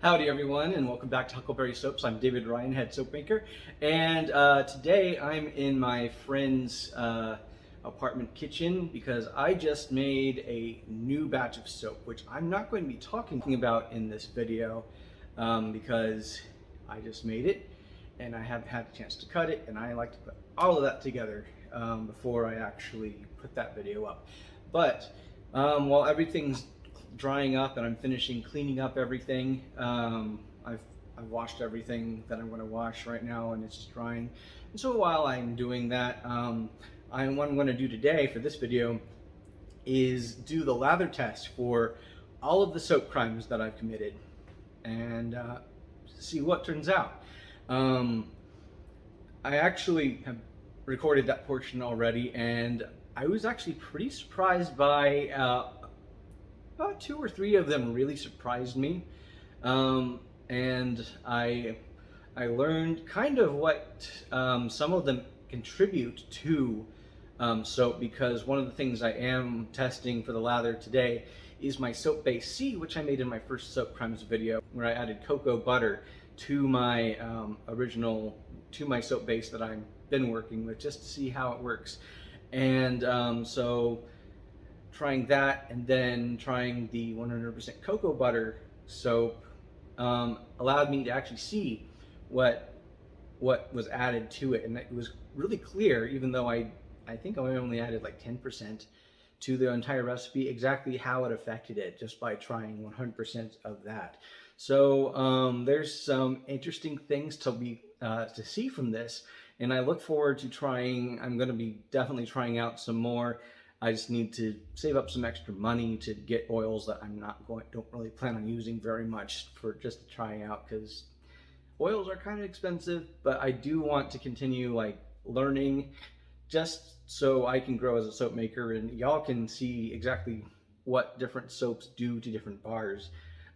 Howdy everyone, and welcome back to Huckleberry Soaps. I'm David Ryan, head soap maker, and today I'm in my friend's apartment kitchen because I just made a new batch of soap, which I'm not going to be talking about in this video because I just made it and I haven't had a chance to cut it, and I like to put all of that together before I actually put that video up. But while everything's drying up and I'm finishing cleaning up everything, I've washed everything that I'm going to wash right now, and it's just drying. And so while I'm doing that, what I'm going to do today for this video is do the lather test for all of the soap crimes that I've committed and see what turns out. I actually have recorded that portion already, and I was actually pretty surprised by about 2 or 3 of them really surprised me, and I learned kind of what some of them contribute to soap, because one of the things I am testing for the lather today is my soap base C, which I made in my first soap crimes video, where I added cocoa butter to my my soap base that I've been working with, just to see how it works. And so trying that and then trying the 100% cocoa butter soap allowed me to actually see what was added to it, and it was really clear, even though I think I only added like 10% to the entire recipe, exactly how it affected it just by trying 100% of that. So there's some interesting things to see from this, and I look forward to trying. I'm going to be definitely trying out some more. I just need to save up some extra money to get oils that don't really plan on using very much for just to try out, because oils are kind of expensive. But I do want to continue like learning, just so I can grow as a soap maker, and y'all can see exactly what different soaps do to different bars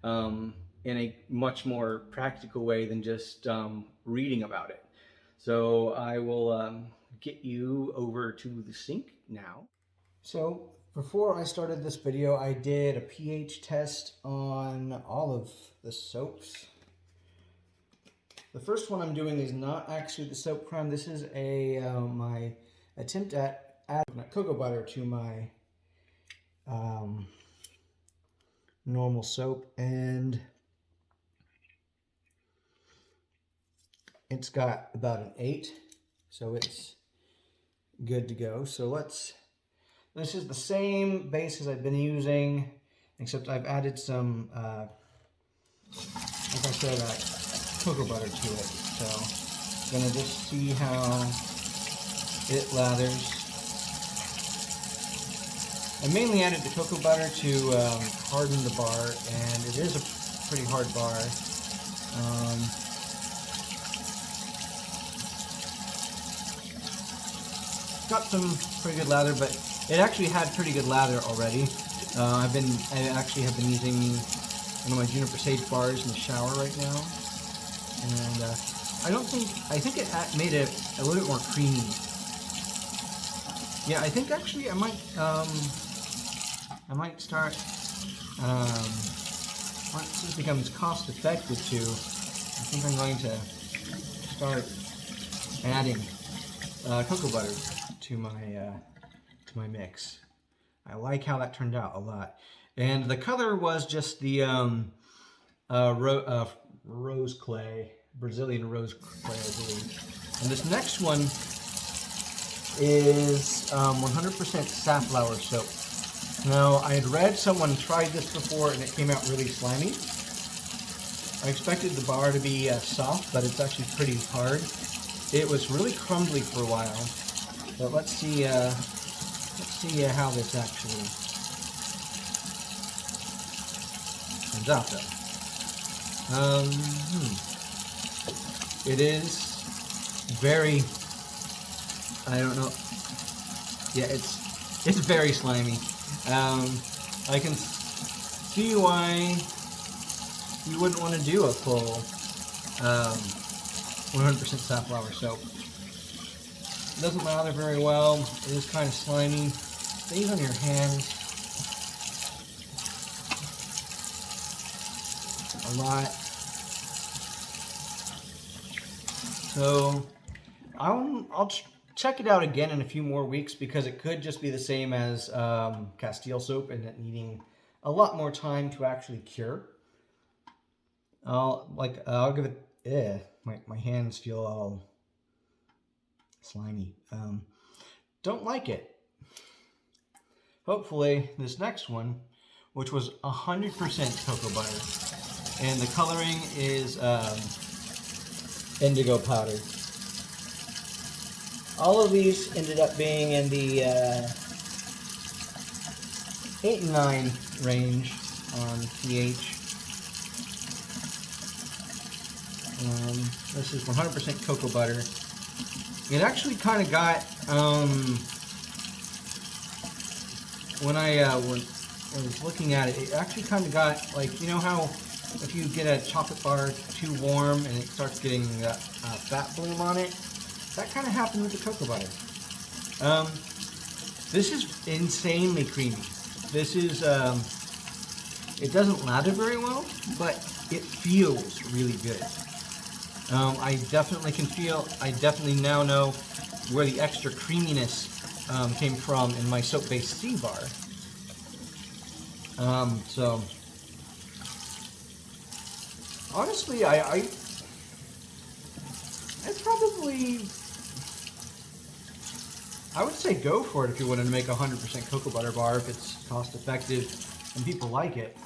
in a much more practical way than just reading about it. So I will get you over to the sink now. So before I started this video, I did a pH test on all of the soaps. The first one I'm doing is not actually the soap crime. This is my attempt at adding cocoa butter to my normal soap, and it's got about an 8, so it's good to go. So this is the same base as I've been using, except I've added some, like I said, cocoa butter to it. So I'm gonna just see how it lathers. I mainly added the cocoa butter to harden the bar, and it is a pretty hard bar. Got some pretty good lather, but it actually had pretty good lather already. I actually have been using one of my juniper sage bars in the shower right now, and I think it made it a little bit more creamy. Yeah, I think actually I might start once this becomes cost effective too. I think I'm going to start adding cocoa butter to my mix. I like how that turned out a lot. And the color was just the rose clay, Brazilian rose clay, I believe. And this next one is 100% safflower soap. Now, I had read someone tried this before and it came out really slimy. I expected the bar to be soft, but it's actually pretty hard. It was really crumbly for a while. But let's see how this actually turns out, though. It is very, I don't know. Yeah, it's very slimy. I can see why you wouldn't want to do a full 100% safflower soap. It doesn't lather very well. It is kind of slimy. Stays on your hands a lot. So I'll check it out again in a few more weeks because it could just be the same as Castile soap and it needing a lot more time to actually cure. I'll give it. My hands feel all slimy. Don't like it. Hopefully this next one, which was 100% cocoa butter, and the coloring is Indigo Powder. All of these ended up being in the 8 and 9 range on pH. This is 100% cocoa butter. It actually kind of got, when I was looking at it, it actually kind of got, like, you know how if you get a chocolate bar too warm and it starts getting fat bloom on it? That kind of happened with the cocoa butter. This is insanely creamy. This is, it doesn't lather very well, but it feels really good. I definitely now know where the extra creaminess came from in my soap-based steam bar. So honestly, it's probably, I would say go for it if you wanted to make a 100% cocoa butter bar if it's cost effective and people like it.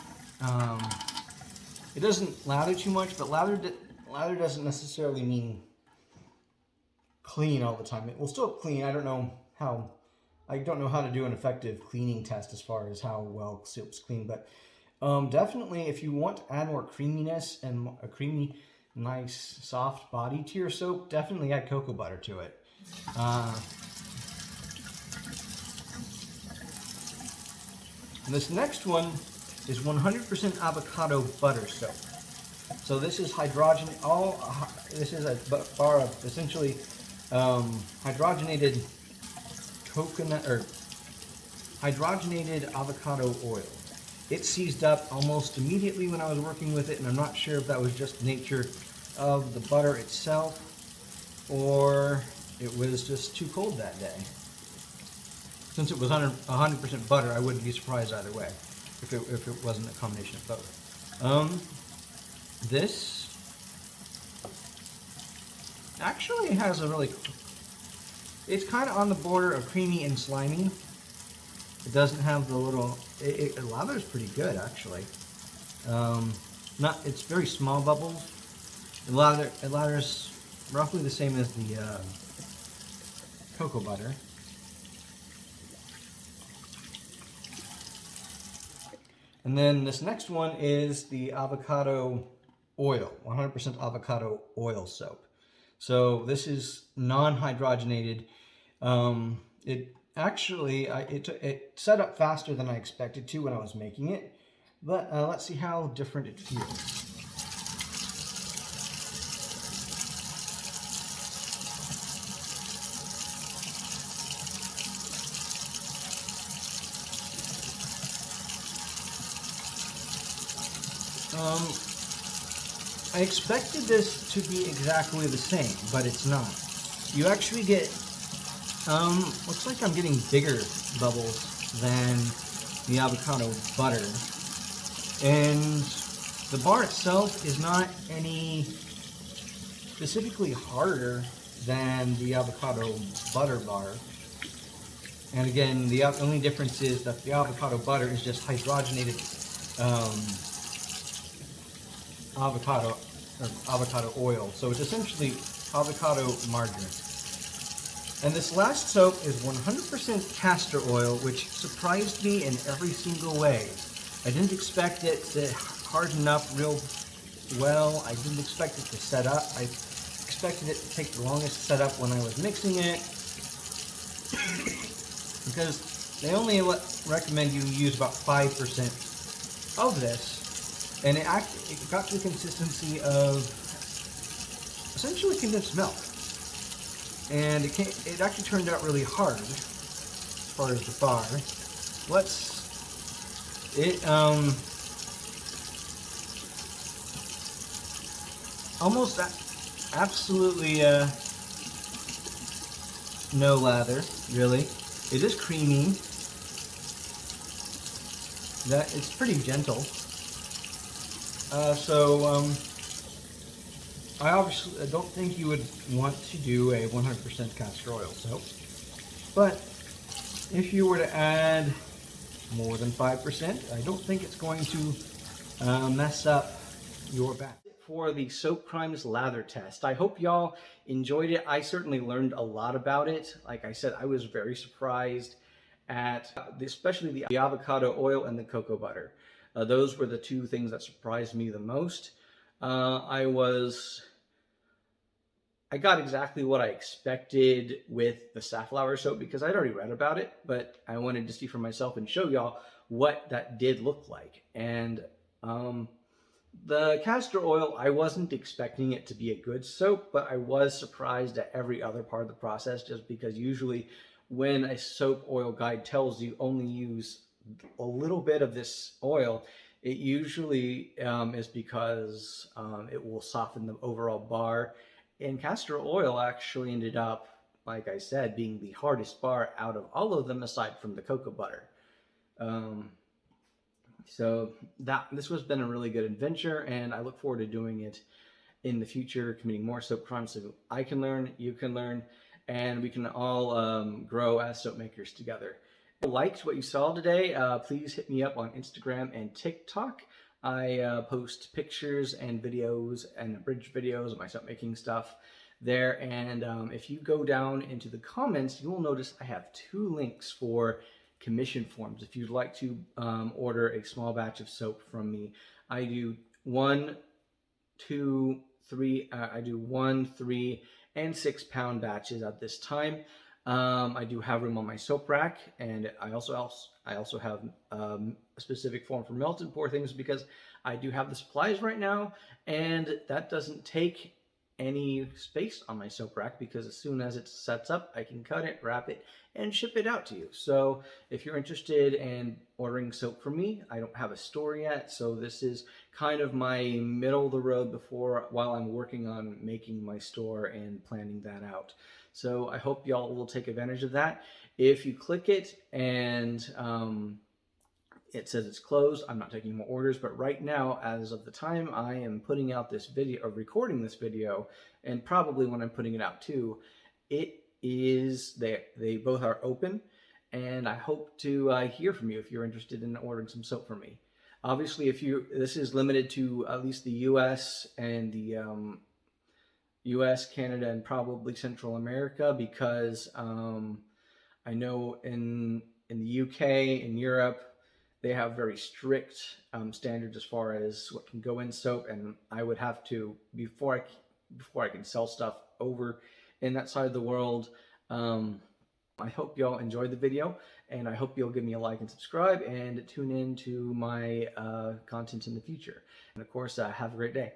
It doesn't lather too much, but lather doesn't necessarily mean clean all the time. It will still clean. I don't know how to do an effective cleaning test as far as how well soaps clean, but definitely if you want to add more creaminess and a creamy, nice, soft body to your soap, definitely add cocoa butter to it. This next one is 100% avocado butter soap. So this is this is a bar of essentially hydrogenated coconut or hydrogenated avocado oil. It seized up almost immediately when I was working with it, and I'm not sure if that was just the nature of the butter itself or it was just too cold that day. Since it was 100% butter, I wouldn't be surprised either way if it wasn't a combination of both. This actually has a really, it's kind of on the border of creamy and slimy. It doesn't have the little, it lathers pretty good actually. It's very small bubbles. It lathers roughly the same as the cocoa butter. And then this next one is the avocado oil, 100% avocado oil soap. So this is non-hydrogenated. It actually, it set up faster than I expected to when I was making it, but let's see how different it feels. I expected this to be exactly the same, but it's not. You actually get, looks like I'm getting bigger bubbles than the avocado butter. And the bar itself is not any specifically harder than the avocado butter bar. And again, the only difference is that the avocado butter is just hydrogenated avocado oil. So it's essentially avocado margarine. And this last soap is 100% castor oil, which surprised me in every single way. I didn't expect it to harden up real well. I didn't expect it to set up. I expected it to take the longest to set up when I was mixing it. Because they only recommend you use about 5% of this. And it got to the consistency of essentially condensed milk. And it actually turned out really hard as far as the bar. absolutely no lather, really. It is creamy. That it's pretty gentle. I don't think you would want to do a 100% castor oil soap, but if you were to add more than 5%, I don't think it's going to mess up your batch. For the Soap Crimes lather test, I hope y'all enjoyed it. I certainly learned a lot about it. Like I said, I was very surprised at especially the avocado oil and the cocoa butter. Those were the two things that surprised me the most. I got exactly what I expected with the safflower soap because I'd already read about it, but I wanted to see for myself and show y'all what that did look like. And the castor oil, I wasn't expecting it to be a good soap, but I was surprised at every other part of the process, just because usually when a soap oil guide tells you only use a little bit of this oil, it usually is because it will soften the overall bar. And castor oil actually ended up, like I said, being the hardest bar out of all of them aside from the cocoa butter. So this has been a really good adventure, and I look forward to doing it in the future, committing more soap crimes so I can learn, you can learn, and we can all grow as soap makers together. If you liked what you saw today, please hit me up on Instagram and TikTok. I post pictures and videos and abridged videos of my soap making stuff there. And if you go down into the comments, you will notice I have 2 links for commission forms. If you'd like to order a small batch of soap from me, I do 1, 2, 3, I do 1, 3, and 6 pound batches at this time. I do have room on my soap rack, and I also have a specific form for melt and pour things because I do have the supplies right now, and that doesn't take any space on my soap rack because as soon as it sets up, I can cut it, wrap it, and ship it out to you. So if you're interested in ordering soap from me, I don't have a store yet, so this is kind of my middle of the road while I'm working on making my store and planning that out. So I hope y'all will take advantage of that. If you click it and it says it's closed, I'm not taking more orders, but right now, as of the time I am putting out this video, or recording this video, and probably when I'm putting it out too, they both are open, and I hope to hear from you if you're interested in ordering some soap from me. Obviously, this is limited to at least the U.S. and the U.S., Canada, and probably Central America, because I know in the UK, in Europe, they have very strict standards as far as what can go in soap, and I would have to, before I can sell stuff over in that side of the world. I hope y'all enjoyed the video, and I hope you'll give me a like and subscribe and tune in to my content in the future. And of course, have a great day.